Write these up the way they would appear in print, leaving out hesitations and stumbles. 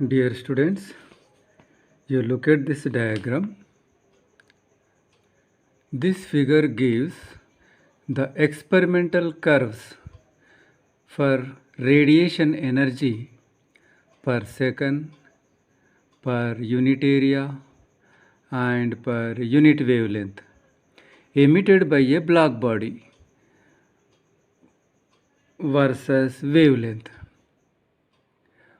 Dear students, you look at this diagram. This figure gives the experimental curves for radiation energy per second, per unit area, and per unit wavelength emitted by a black body versus wavelength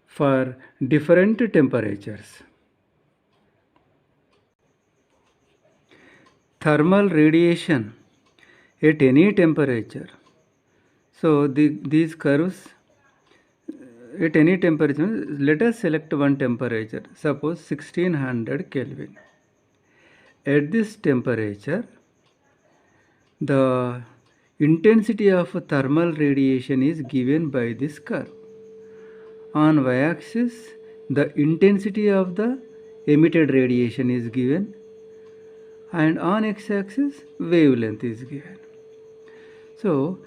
for different temperatures. Thermal radiation at any temperature. So these curves at any temperature, let us select one temperature, suppose 1600 Kelvin. At this temperature, the intensity of thermal radiation is given by this curve. On y-axis, the intensity of the emitted radiation is given, and on x-axis, wavelength is given. So,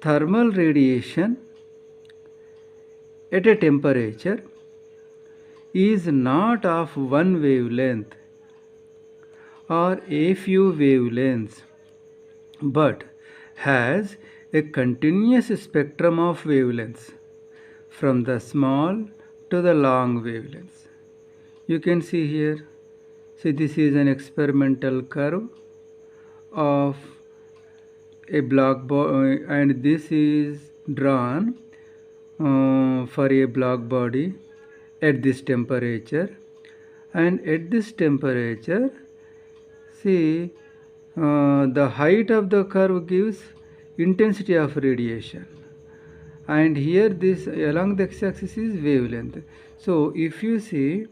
thermal radiation at a temperature is not of one wavelength or a few wavelengths, but has a continuous spectrum of wavelengths from the small to the long wavelengths. You can see here, see this is an experimental curve of a black body, and this is drawn for a black body at this temperature, and at this temperature, see the height of the curve gives intensity of radiation, and here this along the x-axis is wavelength. So if you see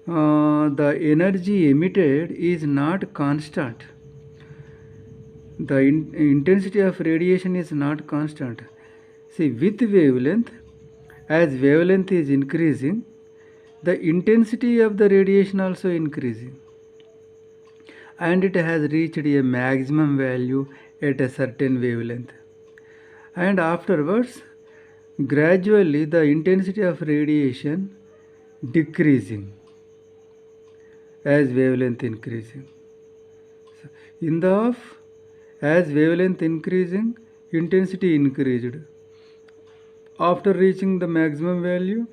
the energy emitted is not constant, the intensity of radiation is not constant. See, with wavelength, as wavelength is increasing, the intensity of the radiation also increasing, and it has reached a maximum value at a certain wavelength, and afterwards gradually the intensity of radiation decreasing as wavelength increasing. So, in the of as wavelength increasing, intensity increased. After reaching the maximum value,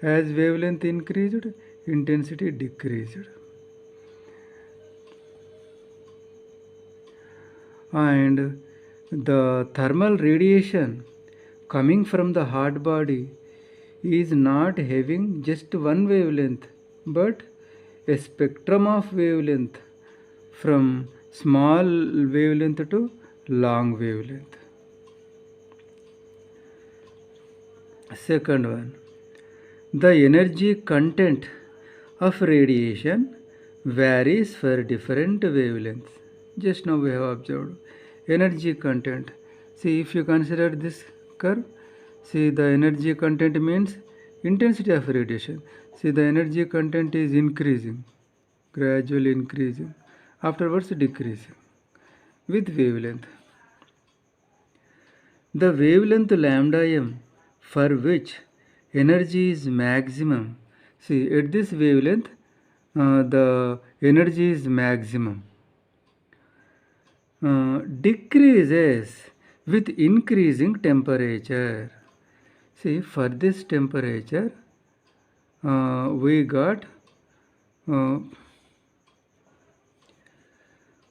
as wavelength increased, intensity decreased. And the thermal radiation coming from the hot body is not having just one wavelength, but a spectrum of wavelength from small wavelength to long wavelength. Second one, the energy content of radiation varies for different wavelengths. Just now we have observed energy content. See, if you consider this curve, see the energy content means intensity of radiation. See, the energy content is increasing, gradually increasing, afterwards decreasing with wavelength. The wavelength lambda m for which energy is maximum. See, at this wavelength, the energy is maximum. Decreases with increasing temperature. See, for this temperature, we got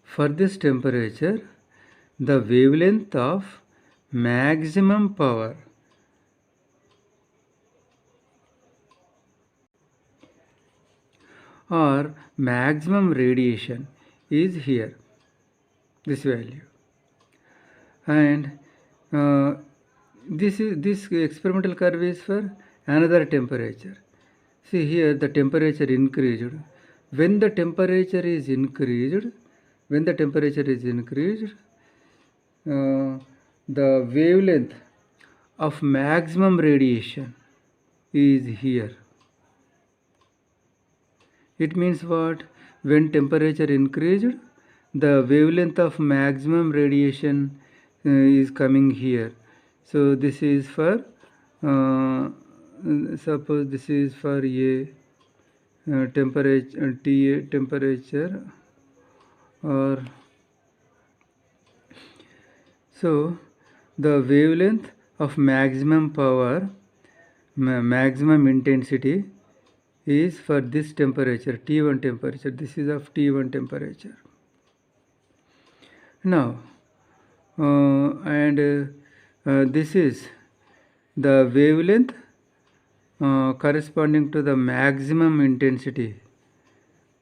for this temperature, the wavelength of maximum power or maximum radiation is here, this value, and this experimental curve is for another temperature. See here, the temperature increased. When the temperature is increased, the wavelength of maximum radiation is here. It means what? When temperature increased, the wavelength of maximum radiation is coming here. So this is for suppose this is for a temperature T temperature, or so the wavelength of maximum power, maximum intensity is for this temperature, T1 temperature. This is of T1 temperature. Now, this is the wavelength corresponding to the maximum intensity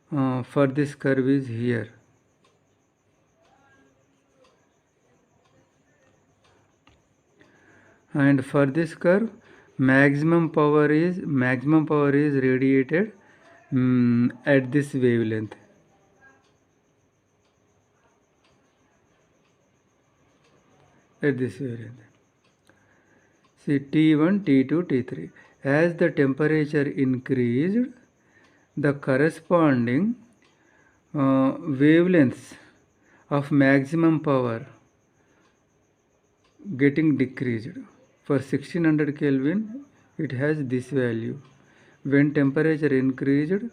for this curve is here. And for this curve, maximum power is radiated at this wavelength. At this wavelength. See, T1, T2, T3. As the temperature increased, the corresponding wavelengths of maximum power getting decreased. For 1600 Kelvin, it has this value. When temperature increased,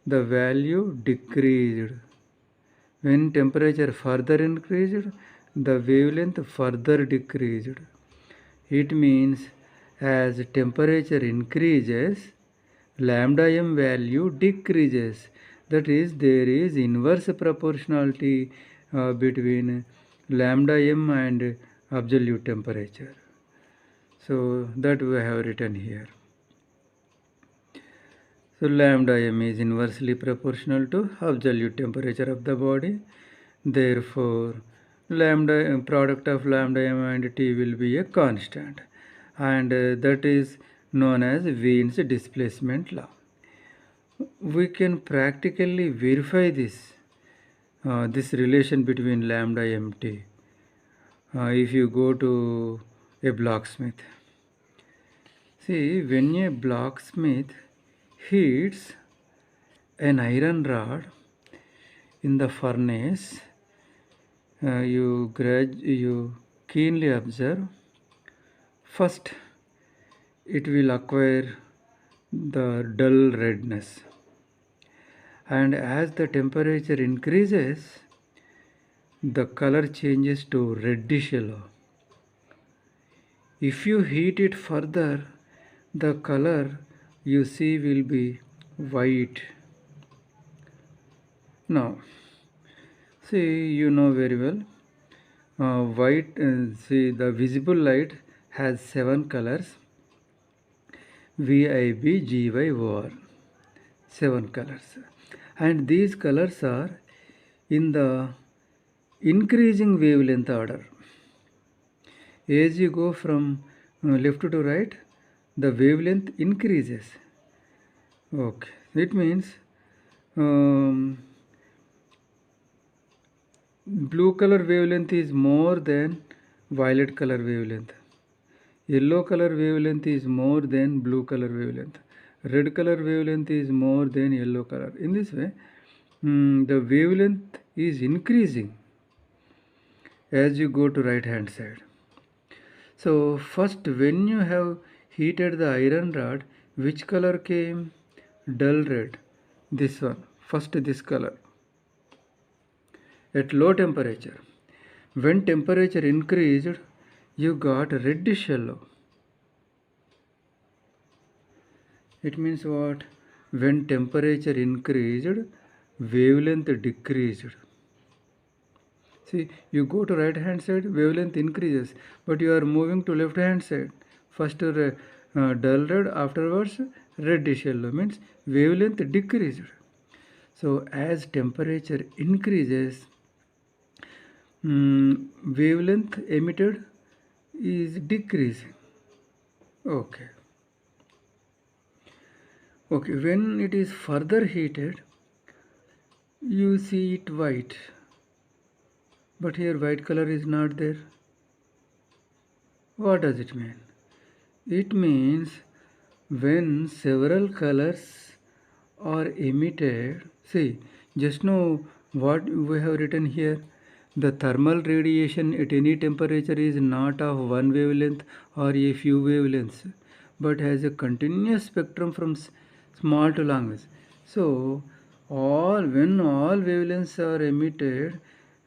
the value decreased. When temperature further increased, the wavelength further decreased. It means as temperature increases, lambda m value decreases. That is, there is inverse proportionality between lambda m and absolute temperature. So that we have written here. So lambda m is inversely proportional to absolute temperature of the body. Therefore, product of lambda m and T will be a constant, and that is known as Wien's displacement law. We can practically verify this relation between lambda mt if you go to a blacksmith. See, when a blacksmith heats an iron rod in the furnace, you keenly observe. First, it will acquire the dull redness, and as the temperature increases, the color changes to reddish yellow. If you heat it further, the color you see will be white. Now, see, you know very well, see, the visible light has 7 colors, VIB, GY, OR, 7 colors, and these colors are in the increasing wavelength order. As you go from left to right, the wavelength increases. Okay, it means blue color wavelength is more than violet color wavelength. Yellow color wavelength is more than blue color wavelength. Red color wavelength is more than yellow color. In this way, the wavelength is increasing as you go to right hand side. So first, when you have heated the iron rod, which color came? Dull red. This one. First, this color. At low temperature. When temperature increased, you got reddish yellow. It means what? When temperature increased, wavelength decreased. See, you go to right hand side, wavelength increases, but you are moving to left hand side. First dull red, afterwards reddish yellow, means wavelength decreased. So as temperature increases, wavelength emitted is decreasing. Okay. Okay, when it is further heated, you see it white. But here white color is not there. What does it mean? It means when several colors are emitted, see, just now what we have written here, the thermal radiation at any temperature is not of one wavelength or a few wavelengths, but has a continuous spectrum from small to long waves. So when all wavelengths are emitted,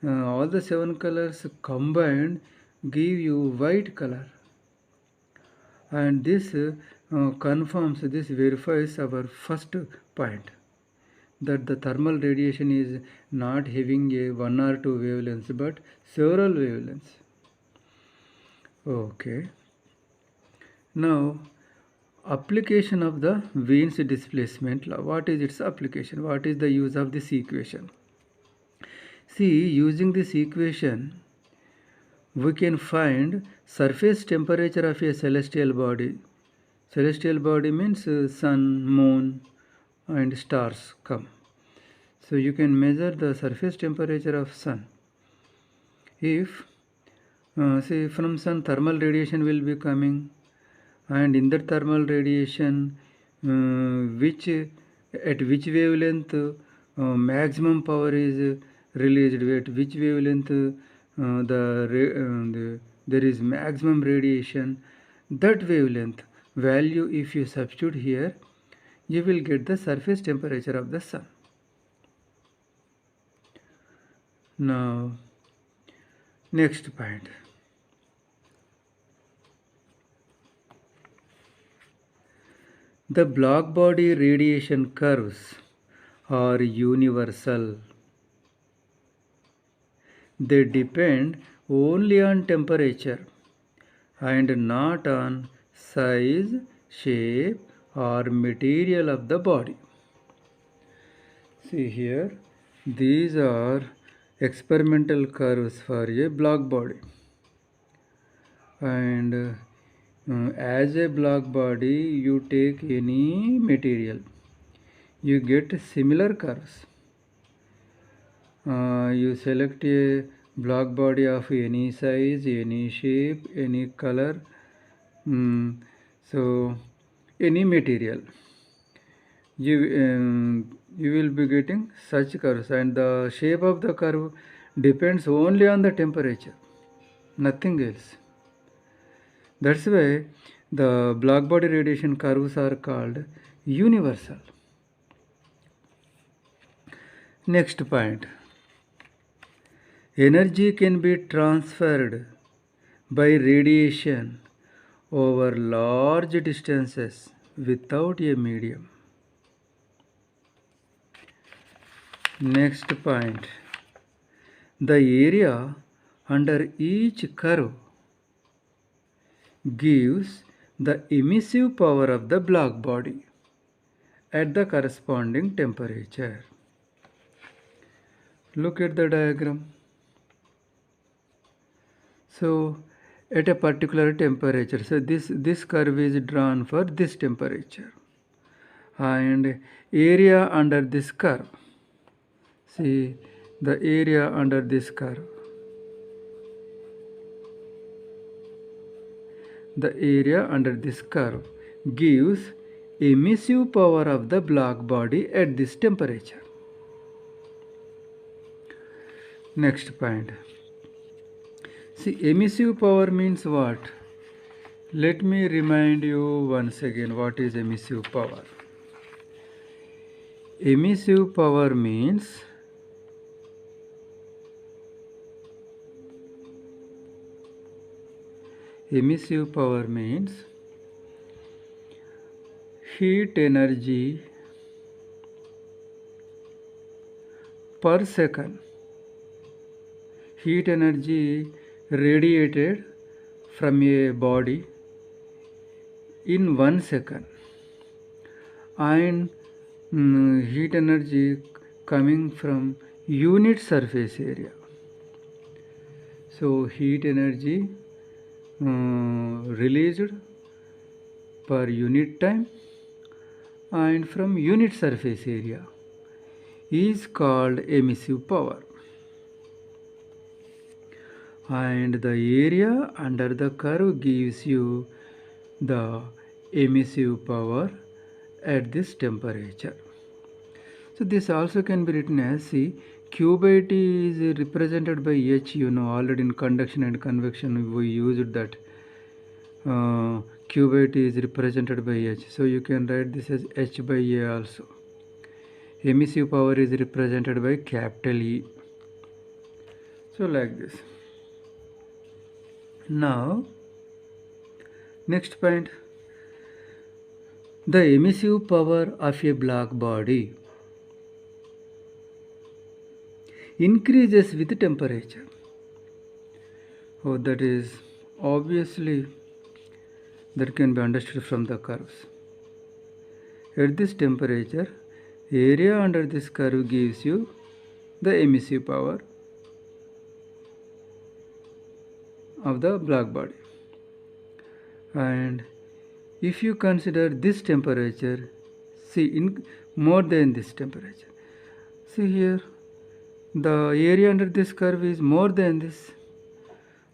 all the 7 colors combined give you white color, and this verifies our first point, that the thermal radiation is not having a one or two wavelengths but several wavelengths. Okay. Now, application of the Wien's displacement law. What is its application? What is the use of this equation? See, using this equation, we can find surface temperature of a celestial body. Celestial body means sun, moon, and stars come. So you can measure the surface temperature of sun. If say from sun thermal radiation will be coming, and in that thermal radiation which at which wavelength maximum power is released, at which wavelength there is maximum radiation, that wavelength value if you substitute here, you will get the surface temperature of the sun. Now next point. The black body radiation curves are universal. They depend only on temperature and not on size, shape, or material of the body. See here, these are experimental curves for a black body, and as a black body you take any material, you get similar curves. You select a black body of any size, any shape, any color, so any material, you will be getting such curves, and the shape of the curve depends only on the temperature, nothing else. That's why the black body radiation curves are called universal. Next point. Energy can be transferred by radiation over large distances without a medium. Next point. The area under each curve gives the emissive power of the black body at the corresponding temperature. Look at the diagram. So at a particular temperature, so this curve is drawn for this temperature, and area under this curve, see the area under this curve, the area under this curve gives emissive power of the black body at this temperature. Next point. See, emissive power means what? Let me remind you once again what is emissive power. Emissive power means heat energy per second. Heat energy radiated from a body in 1 second, and heat energy coming from unit surface area. So heat energy released per unit time and from unit surface area is called emissive power. And the area under the curve gives you the emissive power at this temperature. So this also can be written as, see, Q by T is represented by H, already in conduction and convection we used that Q by T is represented by H. So you can write this as H by A also. Emissive power is represented by capital E. So like this. Now, next point. The emissive power of a black body increases with temperature. Oh, that is obviously that can be understood from the curves. At this temperature, area under this curve gives you the emissive power of the black body. And if you consider this temperature, see in more than this temperature, see here the area under this curve is more than this,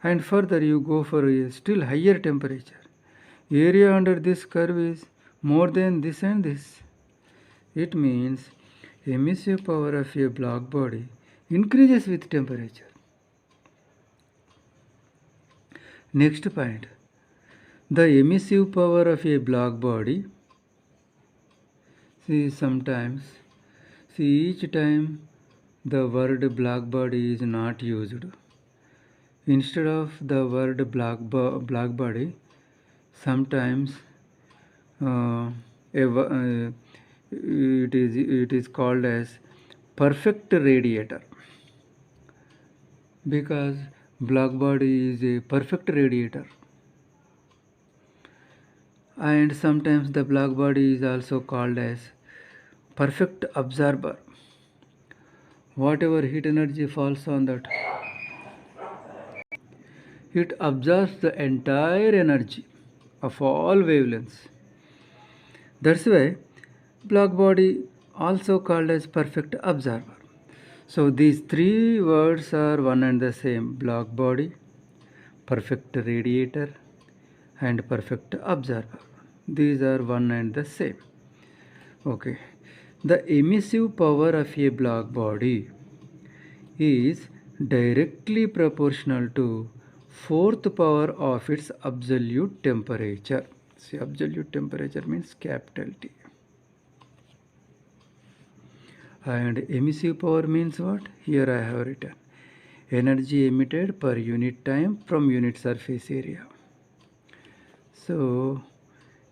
and further you go for a still higher temperature, area under this curve is more than this and this. It means emissive power of a black body increases with temperature. Next point, the emissive power of a black body, see sometimes, see each time the word black body is not used. Instead of the word black body, sometimes it is called as perfect radiator, because black body is a perfect radiator. And sometimes the black body is also called as perfect absorber. Whatever heat energy falls on that, it absorbs the entire energy of all wavelengths. That's why black body also called as perfect absorber. So these three words are one and the same: black body, perfect radiator, and perfect absorber. These are one and the same. Okay. The emissive power of a black body is directly proportional to fourth power of its absolute temperature. See, absolute temperature means capital T. And emissive power means what? Here I have written energy emitted per unit time from unit surface area. So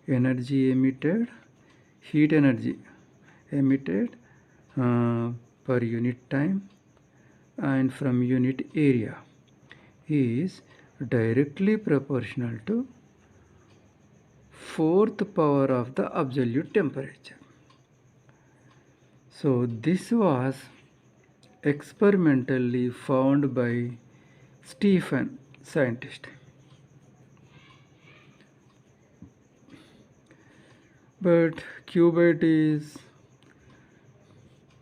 energy emitted, heat energy emitted per unit time and from unit area is directly proportional to fourth power of the absolute temperature. So this was experimentally found by Stephen, scientist. But Q by T is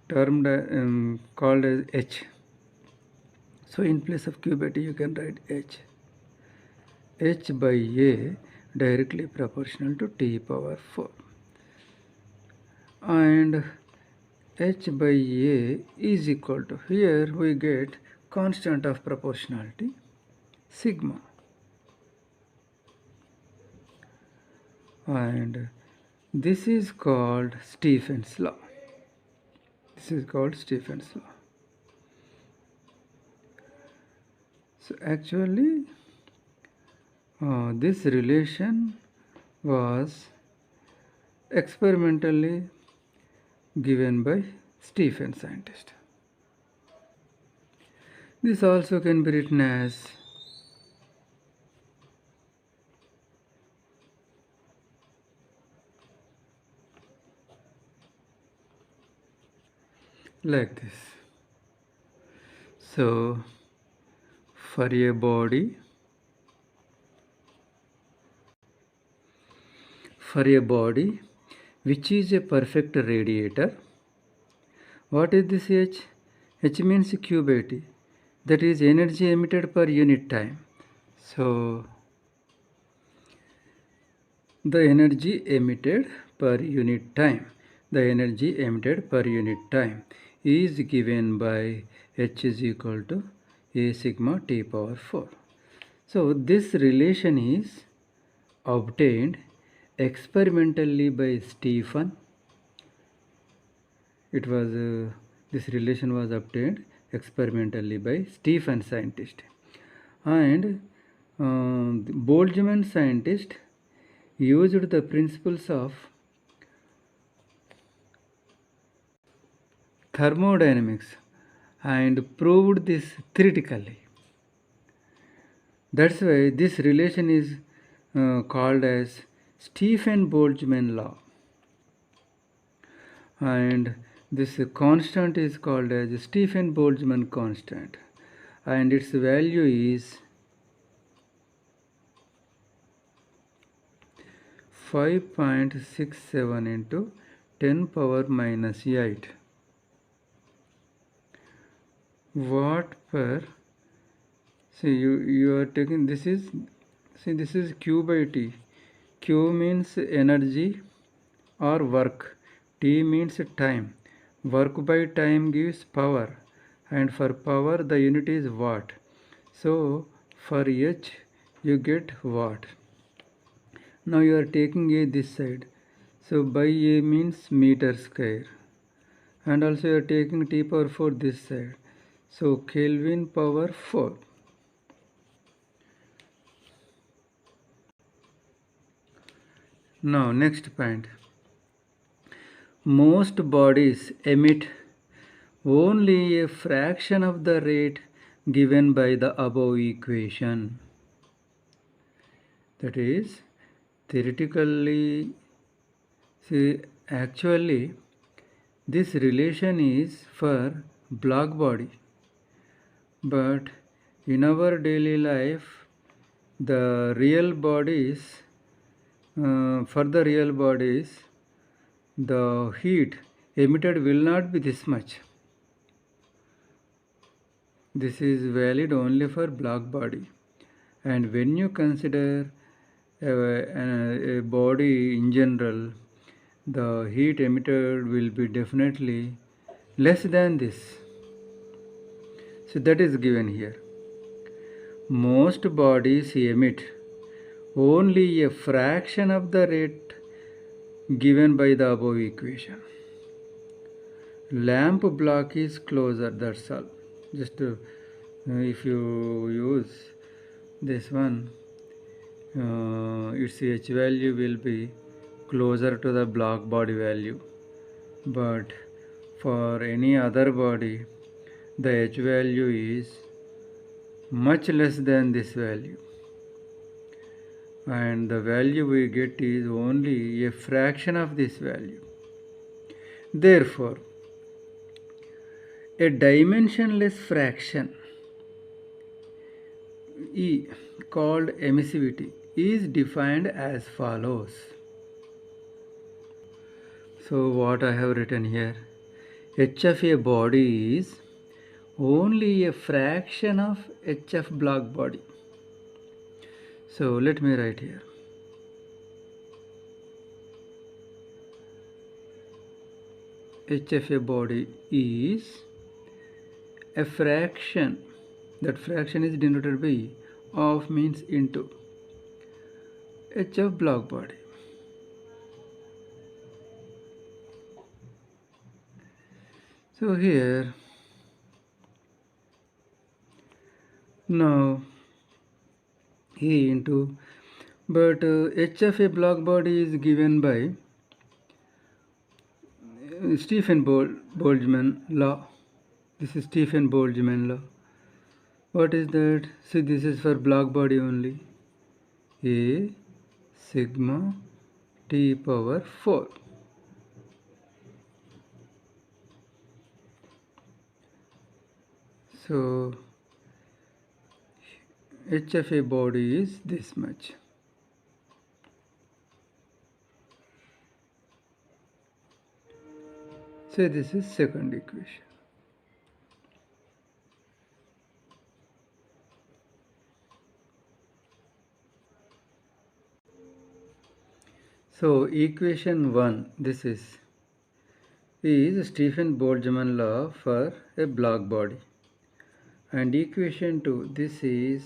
termed called as H. So in place of Q by T you can write H. H by A directly proportional to T power 4. And H by A is equal to, here we get constant of proportionality, sigma. And this is called Stephen's law. This is called Stephen's law. So actually this relation was experimentally given by Stephen, scientist. This also can be written as like this. So for a body, which is a perfect radiator, what is this H? H means Q by T, that is energy emitted per unit time. So the energy emitted per unit time, is given by H is equal to A sigma T power 4. So this relation is obtained experimentally by Stephen. It was this relation was obtained experimentally by Stephen scientist, and Boltzmann scientist used the principles of thermodynamics and proved this theoretically. That's why this relation is called as Stephen-Boltzmann law, and this constant is called as Stephen-Boltzmann constant, and its value is 5.67 into 10 power minus 8 watt per. See, you are taking this is, see, this is Q by T. Q means energy or work, T means time. Work by time gives power, and for power the unit is watt. So for H you get watt. Now you are taking A this side, so by A means meter square, and also you are taking T power 4 this side, so Kelvin power 4. Now next point. Most bodies emit only a fraction of the rate given by the above equation. That is, theoretically, see, actually this relation is for black body, but in our daily life the real bodies, for the real bodies the heat emitted will not be this much. This is valid only for black body, and when you consider a body in general, the heat emitted will be definitely less than this. So that is given here. Most bodies emit only a fraction of the rate given by the above equation. Lamp block is closer, that's all. Just if you use this one, its H value will be closer to the black body value, but for any other body the H value is much less than this value, and the value we get is only a fraction of this value. Therefore, a dimensionless fraction E called emissivity is defined as follows. So what I have written here, H of a body is only a fraction of H of black body. So let me write here. H of a body is a fraction, that fraction is denoted by of means into H of black body. So here now E into, but H of a black body is given by Stephen-Boltzmann law. This is Stephen-Boltzmann law. What is that? See, this is for black body only. A sigma T power 4. So H of a body is this much. So this is second equation. So equation 1, this is Stephen-Boltzmann law for a black body, and equation 2, this is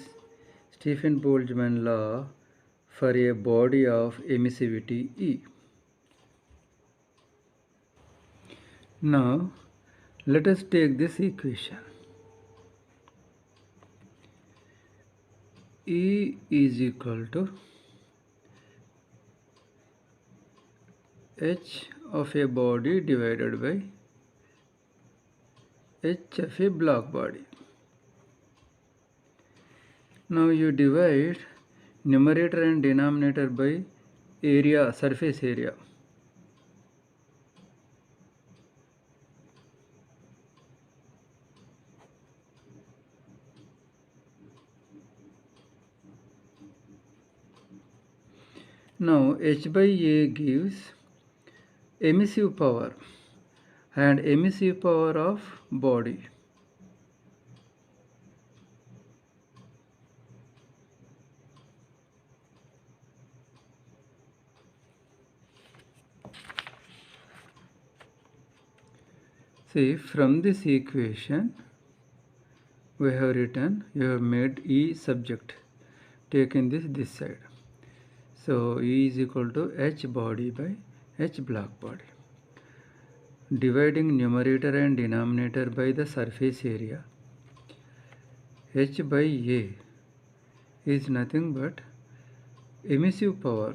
Stephen-Boltzmann law for a body of emissivity E. Now let us take this equation. E is equal to h of a body divided by h of a block body. Now you divide numerator and denominator by area, surface area. Now h by a gives emissive power and emissive power of body. See, from this equation we have written, you have made E subject, taken this side. So E is equal to h body by h block body. Dividing numerator and denominator by the surface area, h by a is nothing but emissive power,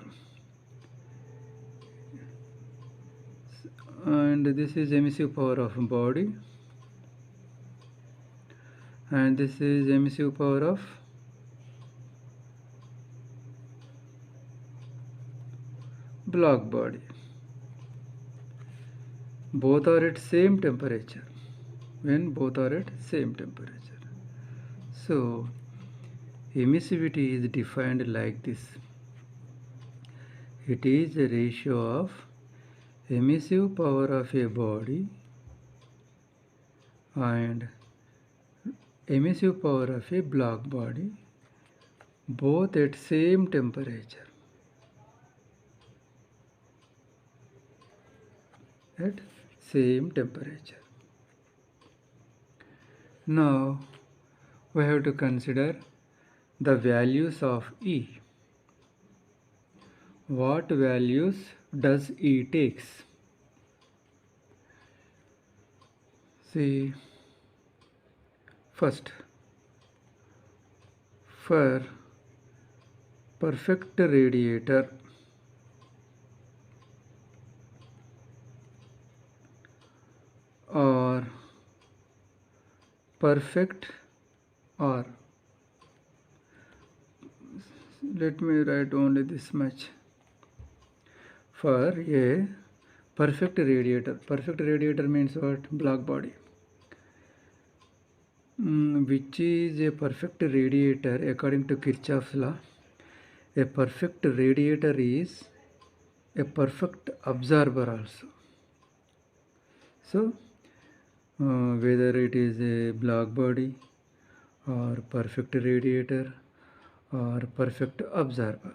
and this is emissive power of body, and this is emissive power of block body. Both are at same temperature, when both are at same temperature. So emissivity is defined like this. It is a ratio of emissive power of a body and emissive power of a block body, both at same temperature. At same temperature. Now we have to consider the values of E. What values does E takes? See, first, for perfect radiator, or perfect, or let me write only this much. For a perfect radiator means what? Block body. Which is a perfect radiator according to Kirchhoff's law? A perfect radiator is a perfect absorber also. So whether it is a block body or perfect radiator or perfect absorber,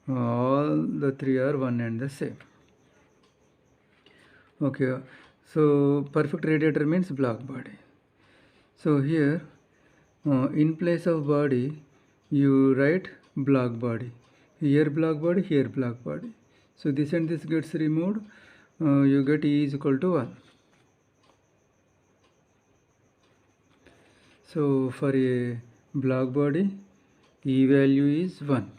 all the three are one and the same. Okay, so perfect radiator means block body. So here in place of body you write block body, here block body, here block body. So this and this gets removed, you get E is equal to 1. So for a block body, E value is 1.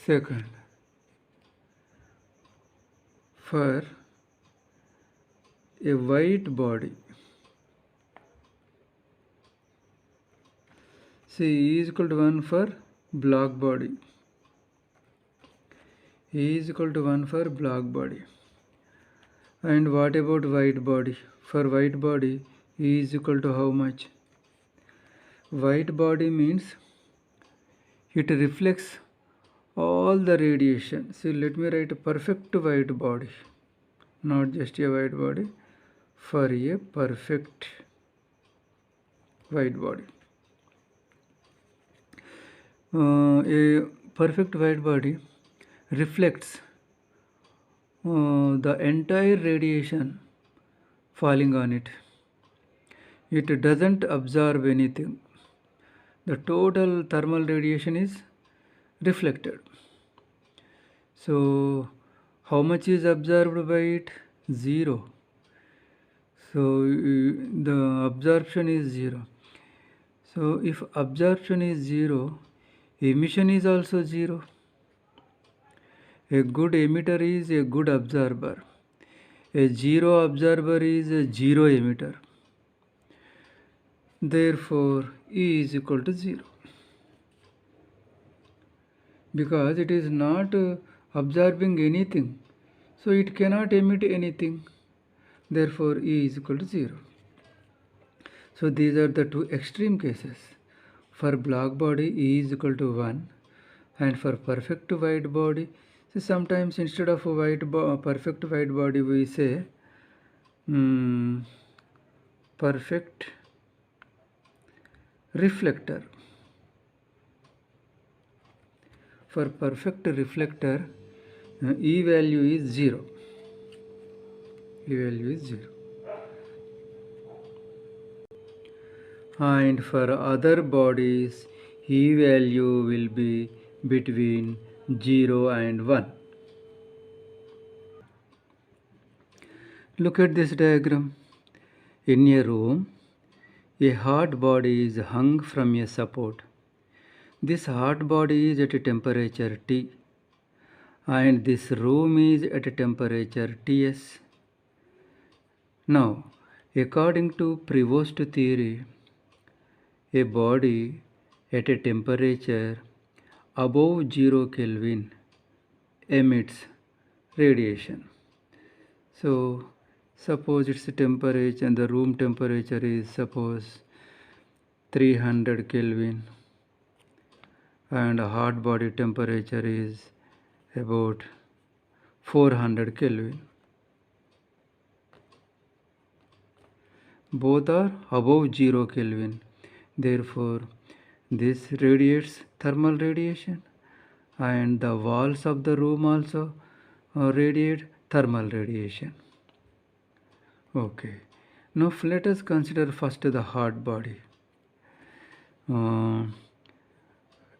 Second, for a white body, see E is equal to 1 for block body. E is equal to 1 for block body. And what about white body? For white body, E is equal to how much? White body means it reflects all the radiation. See, let me write a perfect white body, not just a white body, for a perfect white body. A perfect white body reflects the entire radiation falling on it. It doesn't absorb anything. the total thermal radiation is reflected. So how much is absorbed by it? 0. So the absorption is 0. So if absorption is 0, emission is also 0. A good emitter is a good absorber. A zero absorber is a zero emitter. Therefore, E is equal to 0. Because it is not absorbing anything, so it cannot emit anything. Therefore, E is equal to 0. So these are the two extreme cases. For black body, E is equal to 1, and for perfect white body, so sometimes instead of a perfect white body, we say perfect reflector. For perfect reflector, E value is 0. E value is 0. And for other bodies, E value will be between 0 and 1. Look at this diagram. In a room, a hot body is hung from a support. This hot body is at a temperature T, and this room is at a temperature Ts. Now, according to Prevost theory, a body at a temperature above 0 Kelvin emits radiation. So, suppose its temperature and the room temperature is suppose 300 Kelvin and hot body temperature is about 400 Kelvin. Both are above 0 Kelvin. Therefore, this radiates thermal radiation, and the walls of the room also radiate thermal radiation. Okay. Now let us consider first the hot body.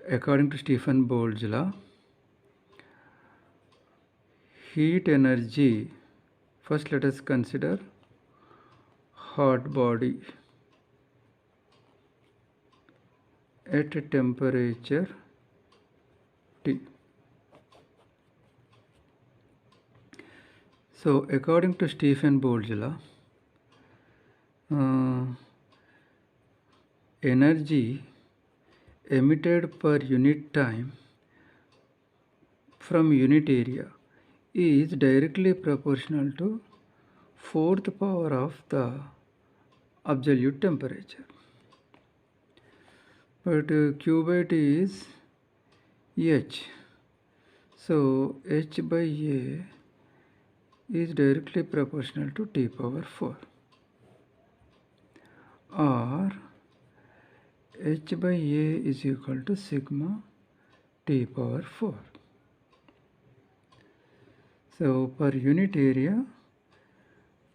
According to Stephen Boltz's law, heat energy, first let us consider hot body at a temperature T. So according to Stephen Boltz's law, energy emitted per unit time from unit area is directly proportional to fourth power of the absolute temperature. But Q by T is H. So H by A is directly proportional to T power 4. Or H by A is equal to sigma T power 4. So per unit area,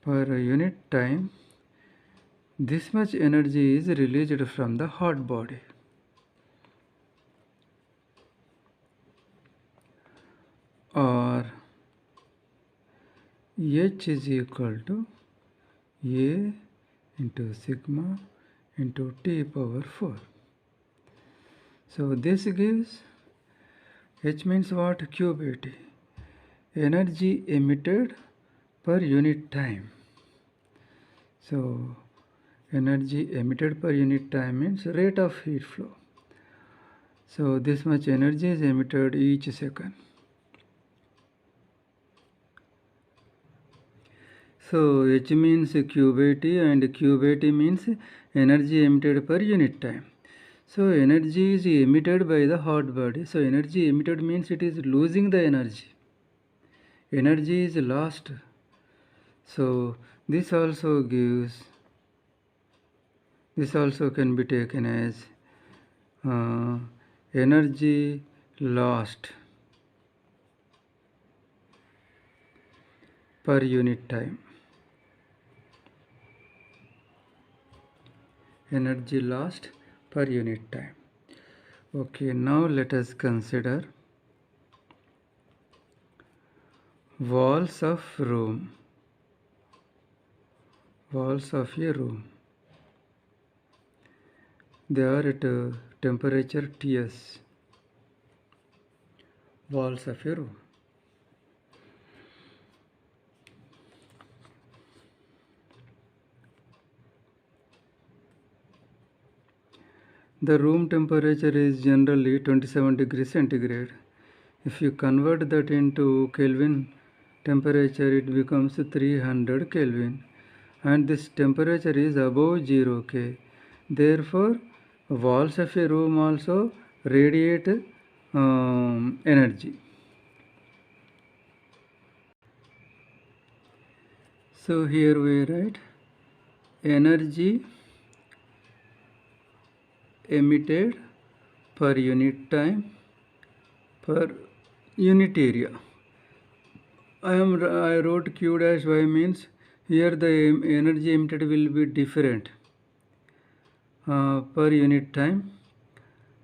per unit time, this much energy is released from the hot body. Or H is equal to A into sigma into T power 4. So this gives H means what? Q by T. Energy emitted per unit time. So energy emitted per unit time means rate of heat flow. So this much energy is emitted each second. So H means Q by T, and Q by T means energy emitted per unit time. So energy is emitted by the hot body. So energy emitted means it is losing the energy. Energy is lost. So this also can be taken as energy lost per unit time. Energy lost per unit time. Okay, now let us consider walls of room. Walls of a room. They are at a temperature Ts. Walls of a room. The room temperature is generally 27 degrees centigrade. If you convert that into Kelvin temperature, it becomes 300 Kelvin, and this temperature is above 0 K. Therefore, walls of a room also radiate energy. So here we write energy emitted per unit time per unit area. I wrote Q dash Y means here the energy emitted will be different per unit time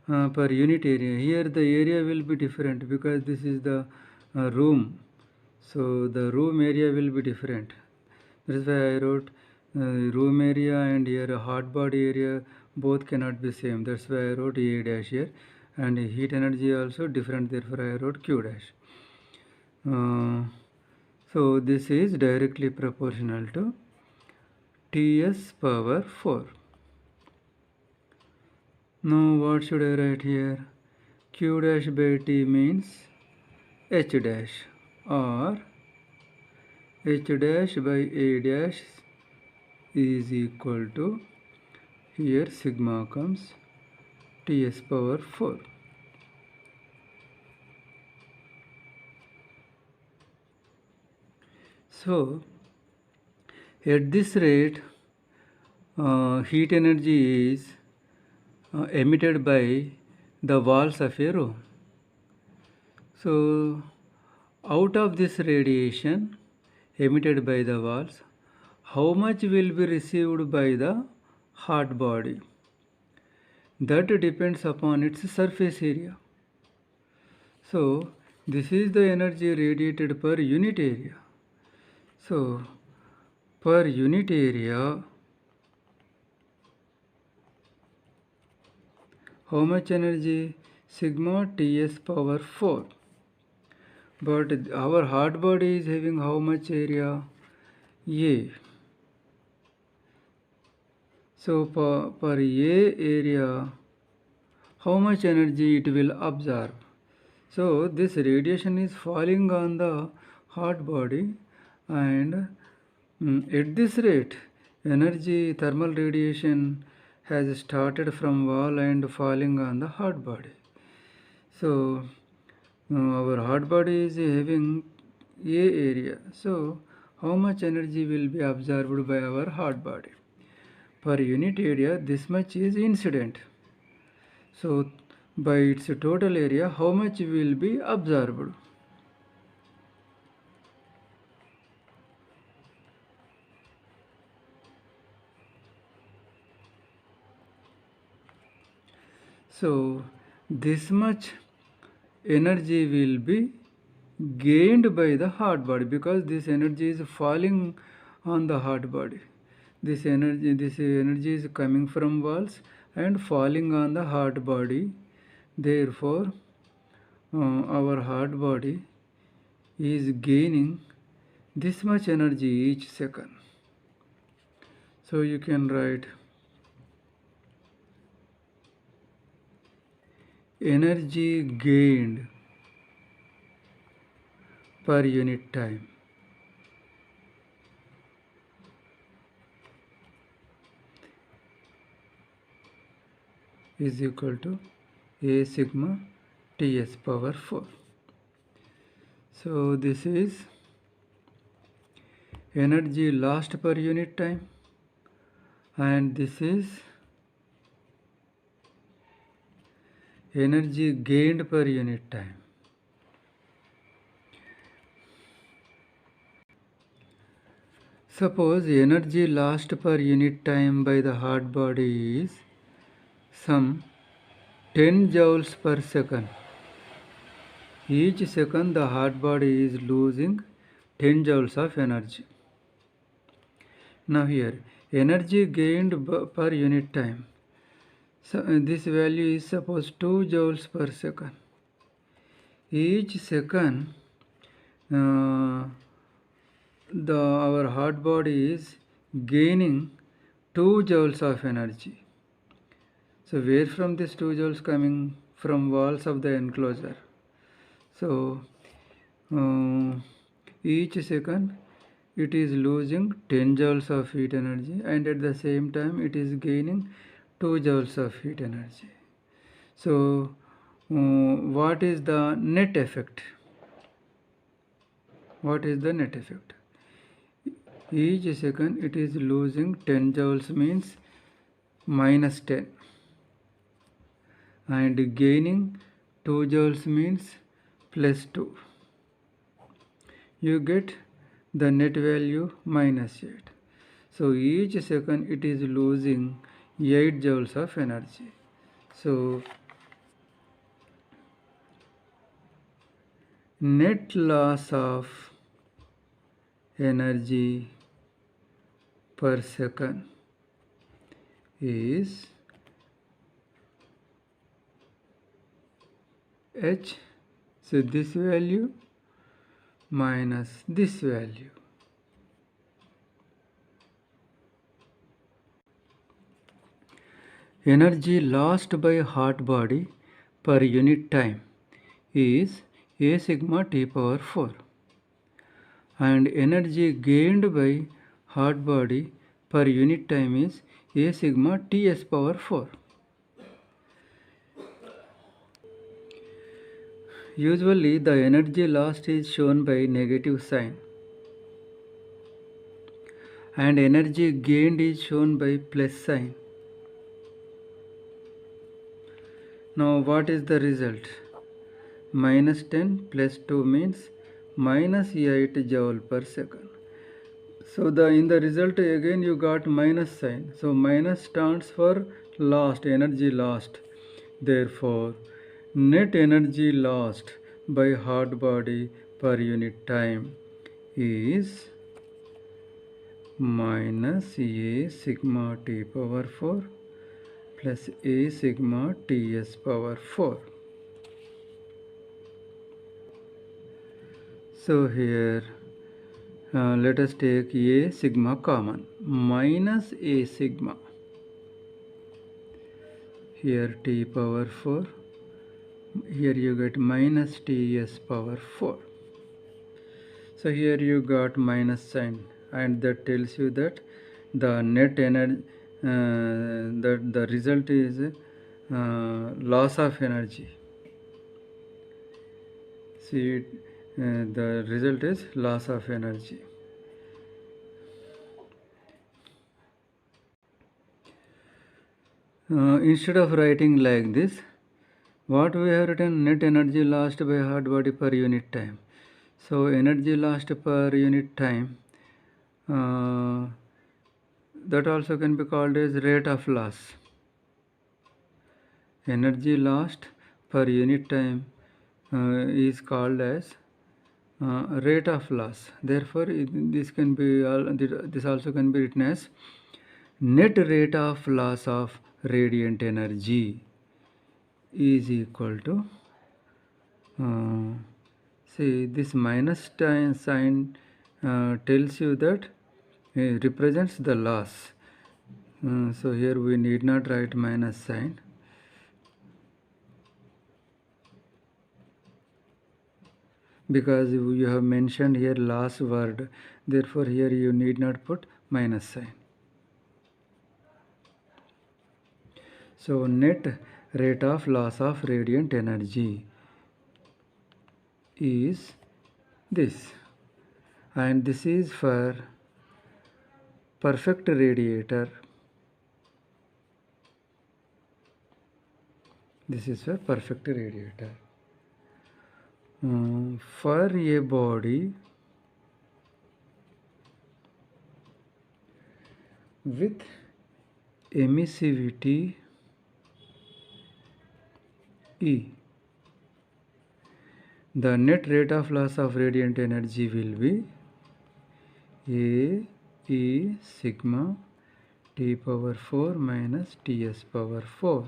per unit area. Here the area will be different because this is the room. So the room area will be different. That is why I wrote room area and here a hot body area both cannot be same. That's why I wrote A dash here, and heat energy also different. Therefore I wrote Q dash. So this is directly proportional to Ts power 4. Now what should I write here? Q dash by T means H dash, or H dash by A dash is equal to, here sigma comes Ts power 4. So at this rate heat energy is emitted by the walls of a room. So out of this radiation emitted by the walls, how much will be received by the hot body? That depends upon its surface area. So this is the energy radiated per unit area. So per unit area, how much energy? Sigma Ts power 4. But our hot body is having how much area? A. So per A area, how much energy it will absorb? So this radiation is falling on the hot body, and at this rate, energy thermal radiation has started from wall and falling on the hot body. So our hot body is having A area. So how much energy will be absorbed by our hot body? Per unit area, this much is incident. So by its total area, how much will be absorbed? So this much energy will be gained by the hot body because this energy is falling on the hot body. This energy is coming from walls and falling on the hot body. Therefore, our hot body is gaining this much energy each second. So you can write energy gained per unit time is equal to A sigma Ts power 4. So this is energy lost per unit time, and this is energy gained per unit time. Suppose energy lost per unit time by the hot body is some 10 joules per second. Each second the heart body is losing 10 joules of energy. Now here, energy gained per unit time. So this value is suppose 2 joules per second. Each second our heart body is gaining 2 joules of energy. So where from this 2 joules coming? From walls of the enclosure. So each second it is losing 10 joules of heat energy, and at the same time it is gaining 2 joules of heat energy. So what is the net effect? What is the net effect? Each second it is losing 10 joules means minus 10, and gaining 2 joules means plus 2. You get the net value minus 8. So each second it is losing 8 joules of energy. So net loss of energy per second is H. So this value minus this value. Energy lost by heart body per unit time is A sigma T power 4, and energy gained by heart body per unit time is A sigma Ts power 4. Usually the energy lost is shown by negative sign, and energy gained is shown by plus sign. Now what is the result? Minus 10 plus 2 means minus 8 joule per second. So in the result again you got minus sign. So minus stands for lost, energy lost. Therefore net energy lost by heart body per unit time is minus A sigma T power 4 plus A sigma Ts power 4. So here let us take A sigma common, minus A sigma. Here T power 4, here you get minus Ts power 4. So here you got minus sign, and that tells you that the net energy, the result is loss of energy. See, the result is loss of energy. Instead of writing like this, what we have written, net energy lost by heart body per unit time. So energy lost per unit time, that also can be called as rate of loss. Energy lost per unit time is called as rate of loss. Therefore this also can be written as net rate of loss of radiant energy is equal to see, this minus sign tells you that it represents the loss. So here we need not write minus sign. Because you have mentioned here loss word, therefore here you need not put minus sign. So net rate of loss of radiant energy is this, and this is for perfect radiator. This is for perfect radiator. For a body with emissivity E. The net rate of loss of radiant energy will be A E sigma T power 4 minus Ts power 4.